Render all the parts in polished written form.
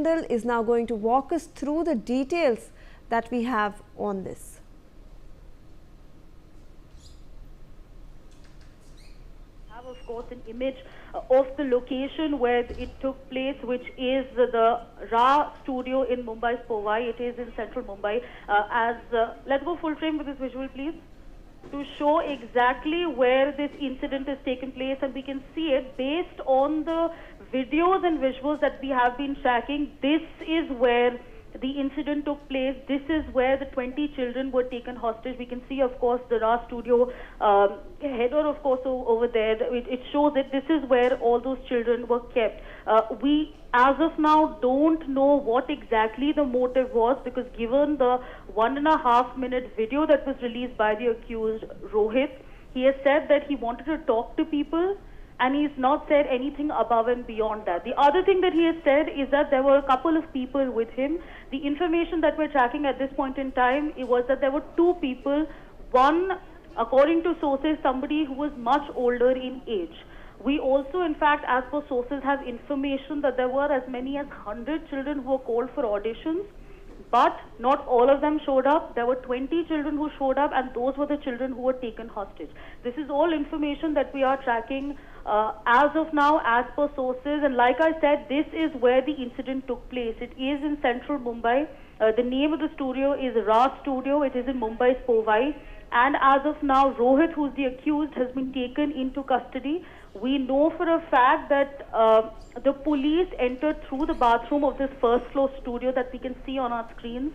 Jindal is now going to walk us through the details that we have on this. Of course, an image of the location where it took place, which is the Ra studio in Mumbai's Powai. It is in central Mumbai. Let's go full frame with this visual, please, to show exactly where this incident has taken place, and we can see it based on the videos and visuals that we have been tracking. This is where the incident took place. This is where the 20 children were taken hostage. We can see, of course, the Ra studio header, of course, over there. It shows that this is where all those children were kept. We, as of now, don't know what exactly the motive was, because given the 1.5-minute video that was released by the accused, Rohit, he has said that he wanted to talk to people, and he's not said anything above and beyond that. The other thing that he has said is that there were a couple of people with him. The information that we're tracking at this point in time, it was that there were 2 people. One, according to sources, somebody who was much older in age. We also, in fact, as per sources, have information that there were as many as 100 children who were called for auditions, but not all of them showed up. There were 20 children who showed up, and those were the children who were taken hostage. This is all information that we are tracking as of now, as per sources. And like I said, this is where the incident took place. It is in central Mumbai. The name of the studio is Ra Studio. It is in Mumbai's Powai. And as of now, Rohit, who's the accused, has been taken into custody. We know for a fact that the police entered through the bathroom of this first floor studio that we can see on our screens.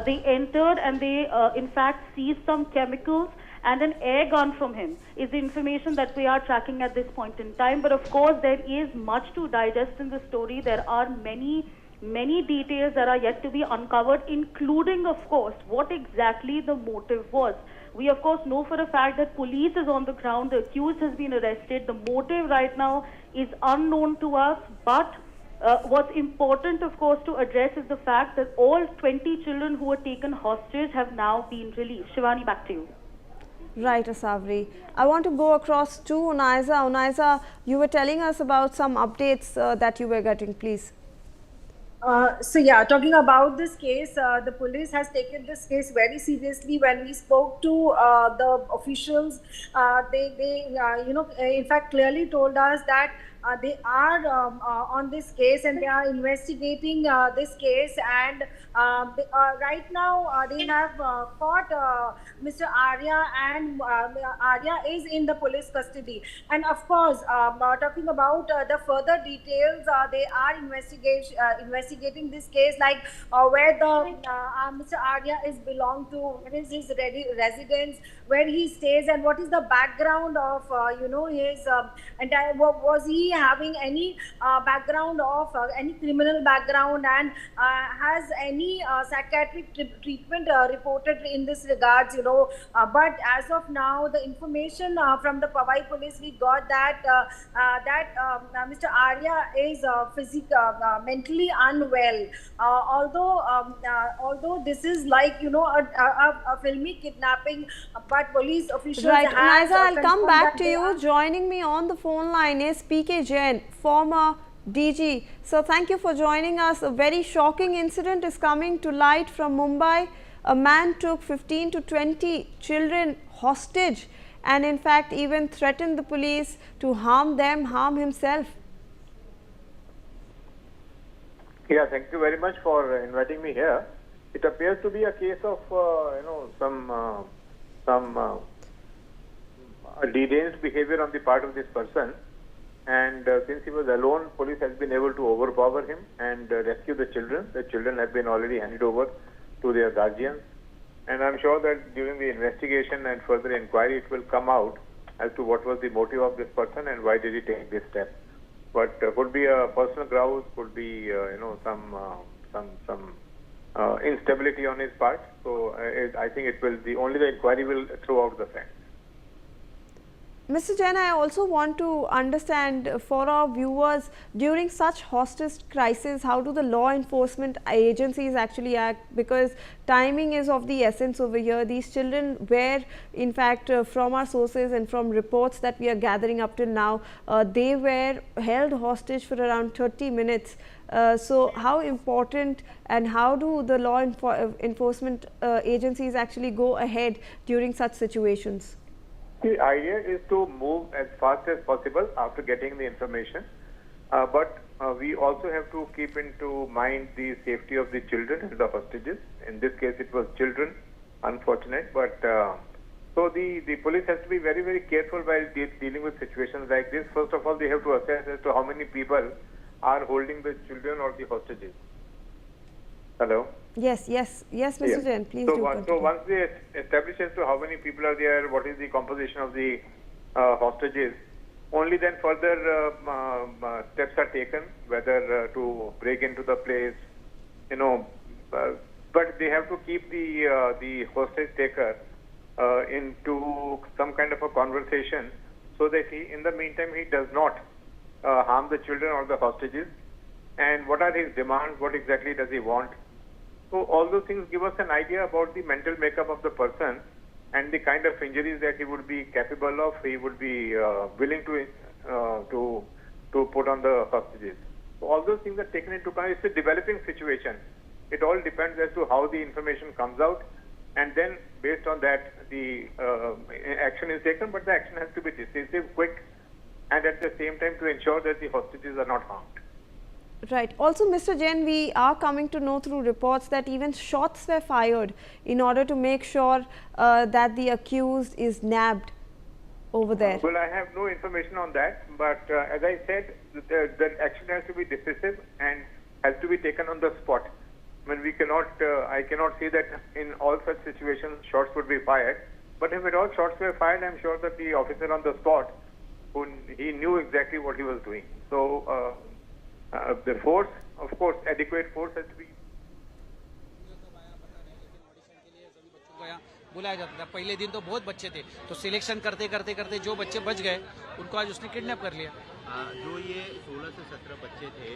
They entered and they, in fact, seized some chemicals and an air gun from him, is the information that we are tracking at this point in time. But of course, there is much to digest in the story. There are many details that are yet to be uncovered, including, of course, what exactly the motive was. We, of course, know for a fact that police is on the ground. The accused has been arrested. The motive right now is unknown to us. But what's important, of course, to address is the fact that all 20 children who were taken hostage have now been released. Shivani, back to you. Right, Asavri. I want to go across to Unaiza. Unaiza, you were telling us about some updates that you were getting, please. So yeah, talking about this case, the police has taken this case very seriously. When we spoke to the officials, they in fact clearly told us that they are on this case and they are investigating this case, and right now they have caught Mr. Arya, and Arya is in the police custody. And of course, talking about the further details, they are investigating this case, like where the Mr. Arya is belong to, what is his residence, where he stays, and what is the background of his entire, was he having any background of any criminal background, and has any psychiatric treatment reported in this regards, but as of now, the information from the Powai police, we got that Mr. Arya is mentally unwell, although this is like a filmy kidnapping, but police officials right. have Unaiza, I'll come back to you. Joining me on the phone line is PK Jain, former DG. So thank you for joining us. A very shocking incident is coming to light from Mumbai. A man took 15 to 20 children hostage and in fact even threatened the police to harm them, harm himself. Yeah, thank you very much for inviting me here. It appears to be a case of some deranged behavior on the part of this person, and since he was alone, police has been able to overpower him and rescue the children. The children have been already handed over to their guardians, and I'm sure that during the investigation and further inquiry it will come out as to what was the motive of this person and why did he take this step. But could be a personal grouse, could be some instability on his part. So I think only the inquiry will throw out the facts. Mr. Jain, I also want to understand for our viewers, during such hostage crisis, how do the law enforcement agencies actually act? Because timing is of the essence over here. These children were, in fact, from our sources and from reports that we are gathering up till now, they were held hostage for around 30 minutes. So how important and how do the law enforcement agencies actually go ahead during such situations? The idea is to move as fast as possible after getting the information, but we also have to keep into mind the safety of the children and the hostages. In this case, it was children, unfortunate, but so the police has to be very, very careful while dealing with situations like this. First of all, they have to assess as to how many people are holding the children or the hostages. Hello? Yes, Mr. Jain, please do continue. So once they establish as to how many people are there, what is the composition of the hostages, only then further steps are taken, whether to break into the place, but they have to keep the hostage taker into some kind of a conversation so that in the meantime, he does not harm the children or the hostages. And what are his demands? What exactly does he want? So all those things give us an idea about the mental makeup of the person and the kind of injuries that he would be capable of, he would be willing to put on the hostages. So all those things are taken into account. It's a developing situation. It all depends as to how the information comes out, and then based on that, the action is taken. But the action has to be decisive, quick, and at the same time to ensure that the hostages are not harmed. Right. Also, Mr. Jain, we are coming to know through reports that even shots were fired in order to make sure that the accused is nabbed over there. Well, I have no information on that, but as I said, the action has to be decisive and has to be taken on the spot. I mean, I cannot say that in all such situations shots would be fired, but if at all shots were fired, I'm sure that the officer on the spot, he knew exactly what he was doing. So, the force, of course, adequate force has to be. बुलाया जाता था। पहले दिन तो बहुत बच्चे थे, तो सिलेक्शन करते करते जो बच्चे बच गए उनको आज उसने किडनैप कर लिया। जो ये 16 से 17 बच्चे थे,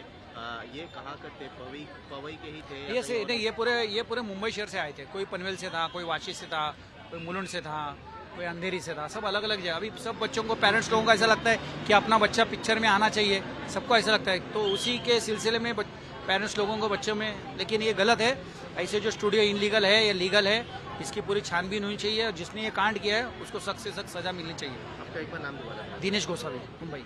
ये कहाँ के थे? पवई के ही थे? ये पूरे मुंबई शहर से आए थे। कोई पनवेल से था, कोई वाशी से था, कोई मुलुंड से था, कोई अंधेरी से था, सब अलग अलग जगह। अभी सब बच्चों को, पेरेंट्स लोगों को ऐसा लगता है कि अपना बच्चा पिक्चर में आना चाहिए, सबको ऐसा लगता है। तो उसी के सिलसिले में पेरेंट्स लोगों को बच्चों में, लेकिन ये गलत है। ऐसे जो स्टूडियो इनलीगल है या लीगल है, इसकी पूरी छानबीन होनी चाहिए और जिसने ये कांड किया है उसको सख्त से सख्त सजा मिलनी चाहिए। आपका एक बार नाम दोबारा? Dinesh Gosavi, Mumbai.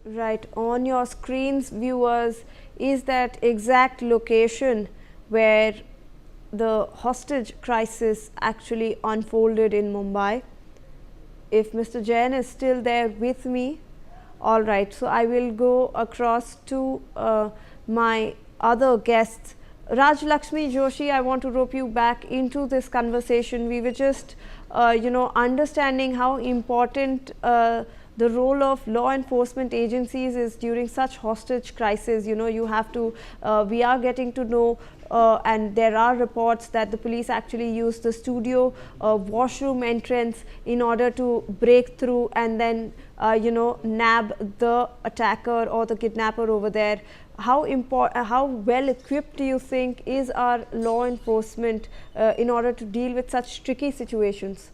Right, on your screens, viewers, is that exact location where the hostage crisis actually unfolded in Mumbai. If Mr. Jain is still there with me, all right, so I will go across to my other guests. Raj Lakshmi Joshi, I want to rope you back into this conversation. We were just understanding how important the role of law enforcement agencies is during such hostage crisis. You have to, we are getting to know and there are reports that the police actually used the studio washroom entrance in order to break through and then nab the attacker or the kidnapper over there. How well equipped do you think is our law enforcement in order to deal with such tricky situations?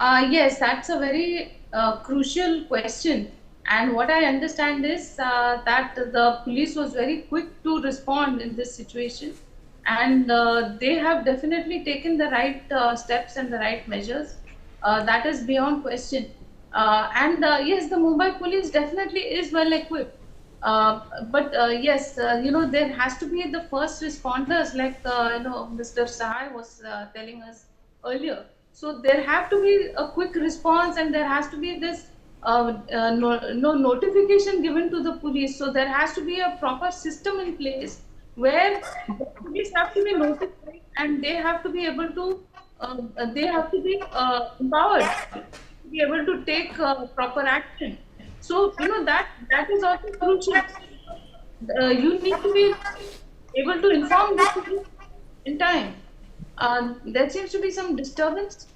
Yes, that's a very crucial question. And what I understand is that the police was very quick to respond in this situation. And they have definitely taken the right steps and the right measures. That is beyond question. Yes, the Mumbai Police definitely is well equipped. But yes, there has to be the first responders, like Mr. Sahai was telling us earlier. So there have to be a quick response, and there has to be this notification given to the police. So there has to be a proper system in place where the police have to be notified, and they have to be able to, they have to be empowered to be able to take proper action. So that is also crucial. You need to be able to inform the police in time. There seems to be some disturbance.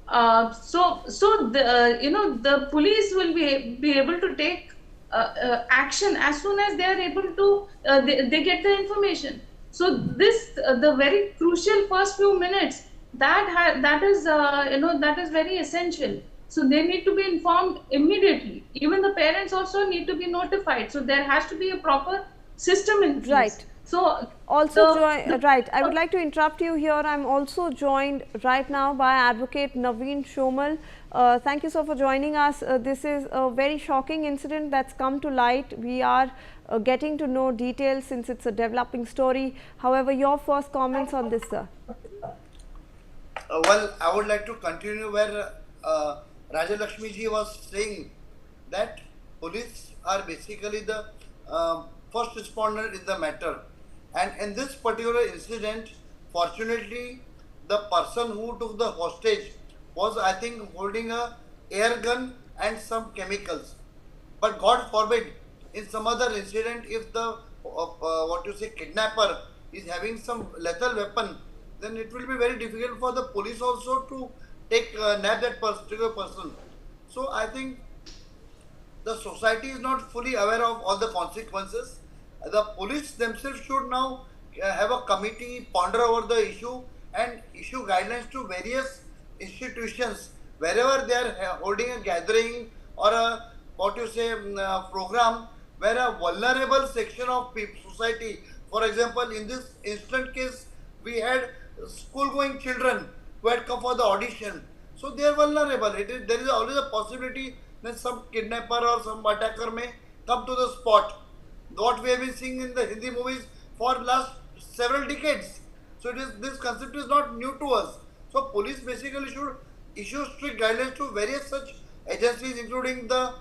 So the police will be able to take action as soon as they are able to, they get the information. So this, the very crucial first few minutes, that is, that is very essential. So they need to be informed immediately. Even the parents also need to be notified. So there has to be a proper system in place. Right. So Also right, I would like to interrupt you here. I'm also joined right now by Advocate Naveen Shomal. Thank you so for joining us. This is a very shocking incident that's come to light. We are getting to know details since it's a developing story. However, your first comments on this, sir. Well, I would like to continue where Raja Lakshmi ji was saying that police are basically the first responder in the matter. And in this particular incident, fortunately, the person who took the hostage was, I think, holding a air gun and some chemicals. But God forbid, in some other incident, if the kidnapper is having some lethal weapon, then it will be very difficult for the police also to nab that particular person. So I think the society is not fully aware of all the consequences. The police themselves should now have a committee, ponder over the issue and issue guidelines to various institutions wherever they are holding a gathering or a program where a vulnerable section of society, for example, in this instant case, we had school-going children who had come for the audition. So they are vulnerable. There is always a possibility that some kidnapper or some attacker may come to the spot. What we have been seeing in the Hindi movies for last several decades. So this concept is not new to us. So police basically should issue strict guidelines to various such agencies, including the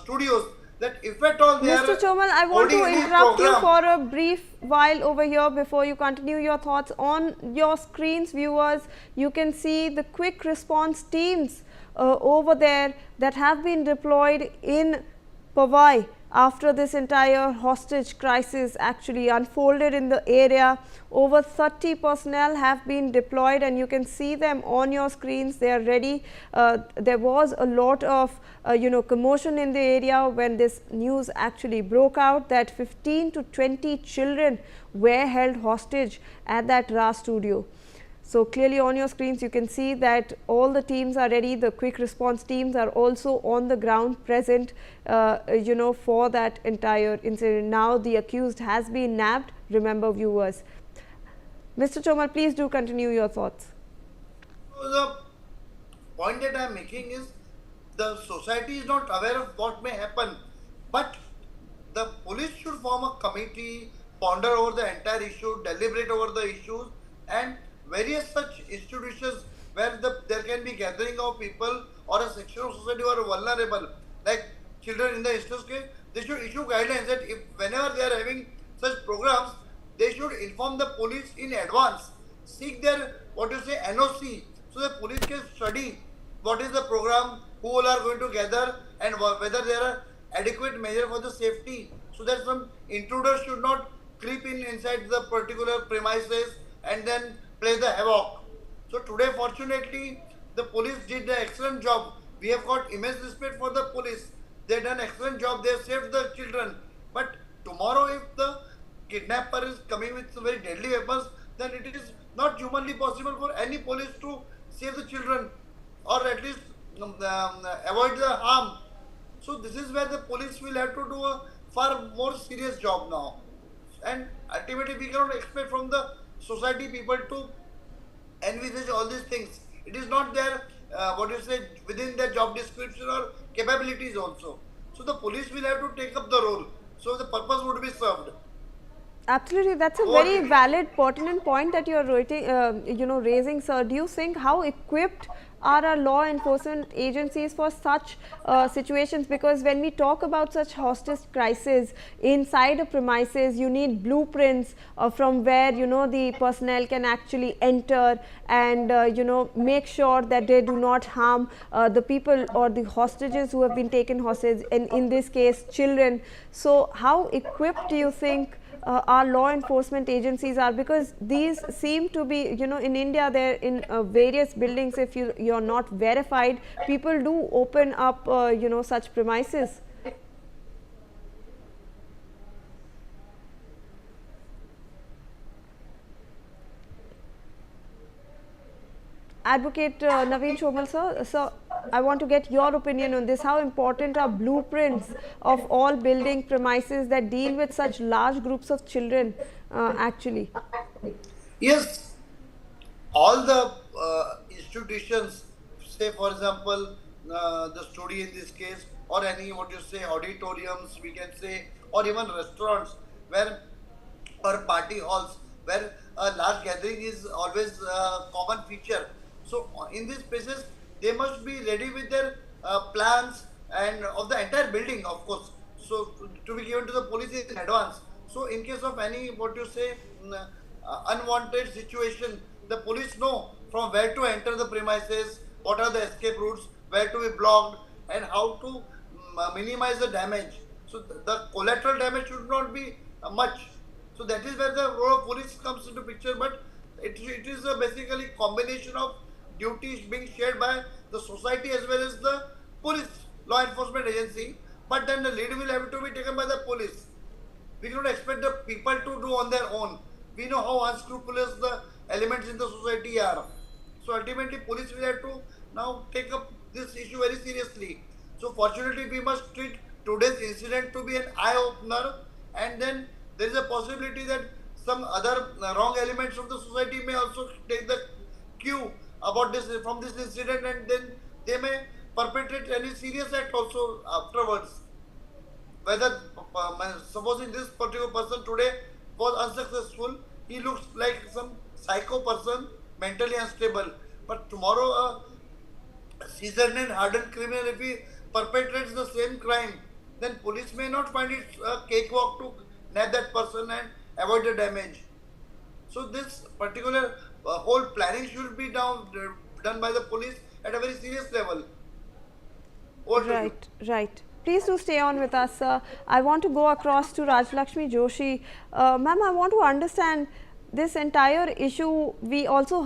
studios, that if at all they Mr. are Chomal, I want to holding any interrupt you program, for a brief while over here before you continue your thoughts. On your screens, viewers, you can see the quick response teams over there that have been deployed in Powai after this entire hostage crisis actually unfolded in the area. Over 30 personnel have been deployed and you can see them on your screens. They are ready. There was a lot of commotion in the area when this news actually broke out that 15 to 20 children were held hostage at that RA studio. So clearly on your screens you can see that all the teams are ready. The quick response teams are also on the ground present for that entire incident. Now the accused has been nabbed, remember viewers. Mr. Chomal, please do continue your thoughts. So the point that I am making is the society is not aware of what may happen, but the police should form a committee, ponder over the entire issue, deliberate over the issues, and various such institutions where there can be gathering of people or a section of society who are vulnerable, like children in the instance case, they should issue guidelines that if whenever they are having such programs, they should inform the police in advance, seek their NOC, so the police can study what is the program, who all are going to gather, and whether there are adequate measures for the safety, so that some intruders should not creep inside the particular premises and then play the havoc. So today, fortunately, the police did an excellent job. We have got immense respect for the police. They have done an excellent job. They have saved the children. But tomorrow, if the kidnapper is coming with some very deadly weapons, then it is not humanly possible for any police to save the children or at least avoid the harm. So this is where the police will have to do a far more serious job now. And ultimately, we cannot expect from the society people to envisage all these things. It is not their within their job description or capabilities also. So the police will have to take up the role. So the purpose would be served. Absolutely, that's a very valid, pertinent point that you are raising, sir. Do you think how equipped are our law enforcement agencies for such situations? Because when we talk about such hostage crisis inside a premises, you need blueprints from where the personnel can actually enter and make sure that they do not harm the people or the hostages who have been taken hostage, and in this case children. So how equipped do you think our law enforcement agencies are? Because these seem to be, in India, they're in various buildings. If you're not verified, people do open up, such premises. Advocate Naveen Shomal sir, so I want to get your opinion on this. How important are blueprints of all building premises that deal with such large groups of children actually? Yes, all the institutions, say for example, the studio in this case, or any what you say auditoriums, we can say, or even restaurants where or party halls where a large gathering is always a common feature. So in these spaces, they must be ready with their plans and of the entire building, of course. So to be given to the police in advance. So in case of any what you say unwanted situation, the police know from where to enter the premises, what are the escape routes, where to be blocked, and how to minimize the damage. So the collateral damage should not be much. So that is where the role of police comes into picture. But it is a basically combination of duties being shared by the society as well as the police, law enforcement agency. But then the lead will have to be taken by the police. We cannot expect the people to do on their own. We know how unscrupulous the elements in the society are. So ultimately, police will have to now take up this issue very seriously. So fortunately, we must treat today's incident to be an eye-opener, and then there is a possibility that some other wrong elements of the society may also take the cue about this from this incident, and then they may perpetrate any serious act also afterwards. Whether supposing this particular person today was unsuccessful, he looks like some psycho person, mentally unstable. But tomorrow a seasoned and hardened criminal, if he perpetrates the same crime, then police may not find it a cakewalk to nab that person and avoid the damage. So this particular whole planning should be done by the police at a very serious level. Right, right. Please do stay on with us. I want to go across to Rajlakshmi Joshi. Ma'am, I want to understand this entire issue. We also